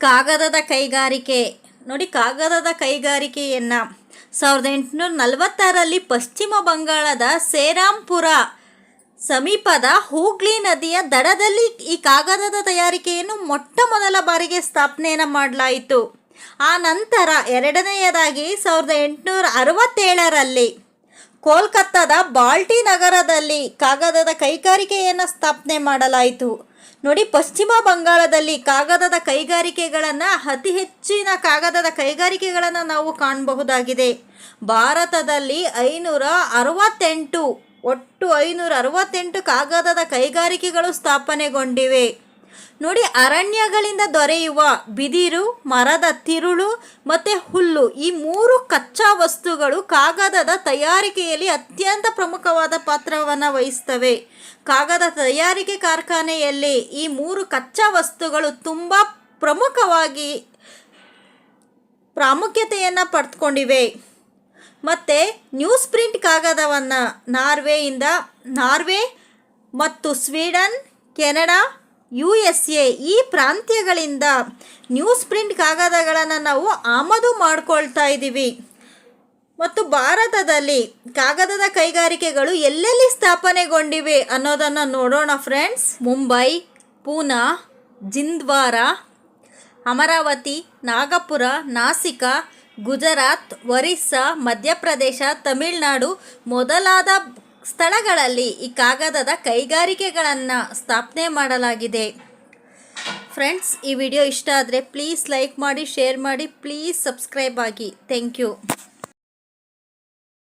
ಕಾಗದದ ಕೈಗಾರಿಕೆ ನೋಡಿ. ಕಾಗದದ ಕೈಗಾರಿಕೆಯನ್ನು 1846ರಲ್ಲಿ ಪಶ್ಚಿಮ ಬಂಗಾಳದ ಸೇರಾಂಪುರ ಸಮೀಪದ ಹೂಗ್ಲಿ ನದಿಯ ದಡದಲ್ಲಿ ಈ ಕಾಗದದ ತಯಾರಿಕೆಯನ್ನು ಮೊಟ್ಟ ಮೊದಲ ಬಾರಿಗೆ ಸ್ಥಾಪನೆಯನ್ನು ಮಾಡಲಾಯಿತು. ಆ ನಂತರ ಎರಡನೆಯದಾಗಿ 1867ರಲ್ಲಿ ಕೋಲ್ಕತ್ತಾದ ಬಾಲ್ಟಿ ನಗರದಲ್ಲಿ ಕಾಗದದ ಕೈಗಾರಿಕೆಯನ್ನು ಸ್ಥಾಪನೆ ಮಾಡಲಾಯಿತು. ನೋಡಿ, ಪಶ್ಚಿಮ ಬಂಗಾಳದಲ್ಲಿ ಕಾಗದದ ಕೈಗಾರಿಕೆಗಳನ್ನು ಅತಿ ಹೆಚ್ಚಿನ ಕಾಗದದ ಕೈಗಾರಿಕೆಗಳನ್ನು ನಾವು ಕಾಣಬಹುದಾಗಿದೆ. ಭಾರತದಲ್ಲಿ 568 ಒಟ್ಟು 568 ಕಾಗದದ ಕೈಗಾರಿಕೆಗಳು ಸ್ಥಾಪನೆಗೊಂಡಿವೆ. ನೋಡಿ, ಅರಣ್ಯಗಳಿಂದ ದೊರೆಯುವ ಬಿದಿರು, ಮರದ ತಿರುಳು ಮತ್ತು ಹುಲ್ಲು ಈ 3 ಕಚ್ಚಾ ವಸ್ತುಗಳು ಕಾಗದದ ತಯಾರಿಕೆಯಲ್ಲಿ ಅತ್ಯಂತ ಪ್ರಮುಖವಾದ ಪಾತ್ರವನ್ನು ವಹಿಸ್ತವೆ. ಕಾಗದ ತಯಾರಿಕೆ ಕಾರ್ಖಾನೆಯಲ್ಲಿ ಈ 3 ಕಚ್ಚಾ ವಸ್ತುಗಳು ತುಂಬ ಪ್ರಮುಖವಾಗಿ ಪ್ರಾಮುಖ್ಯತೆಯನ್ನು ಪಡೆದುಕೊಂಡಿವೆ. ಮತ್ತು ನ್ಯೂಸ್ ಪ್ರಿಂಟ್ ಕಾಗದವನ್ನು ನಾರ್ವೆ ಮತ್ತು ಸ್ವೀಡನ್, ಕೆನಡಾ, USA ಈ ಪ್ರಾಂತ್ಯಗಳಿಂದ ನ್ಯೂಸ್ ಪ್ರಿಂಟ್ ಕಾಗದಗಳನ್ನು ನಾವು ಆಮದು ಮಾಡ್ಕೊಳ್ತಾ ಇದ್ದೀವಿ. ಮತ್ತು ಭಾರತದಲ್ಲಿ ಕಾಗದದ ಕೈಗಾರಿಕೆಗಳು ಎಲ್ಲೆಲ್ಲಿ ಸ್ಥಾಪನೆಗೊಂಡಿವೆ ಅನ್ನೋದನ್ನು ನೋಡೋಣ ಫ್ರೆಂಡ್ಸ್. ಮುಂಬೈ, ಪೂನಾ, ಜಿಂದ್ವಾರ, ಅಮರಾವತಿ, ನಾಗಪುರ, ನಾಸಿಕ, ಗುಜರಾತ್, ಒರಿಸ್ಸಾ, ಮಧ್ಯಪ್ರದೇಶ, ತಮಿಳುನಾಡು ಮೊದಲಾದ ಸ್ಥಳಗಳಲ್ಲಿ ಈ ಕಾಗದದ ಕೈಗಾರಿಕೆಗಳನ್ನು ಸ್ಥಾಪನೆ ಮಾಡಲಾಗಿದೆ. ಫ್ರೆಂಡ್ಸ್, ಈ ವಿಡಿಯೋ ಇಷ್ಟ ಆದರೆ ಪ್ಲೀಸ್ ಲೈಕ್ ಮಾಡಿ, ಶೇರ್ ಮಾಡಿ, ಪ್ಲೀಸ್ ಸಬ್ಸ್ಕ್ರೈಬ್ ಆಗಿ. Thank you.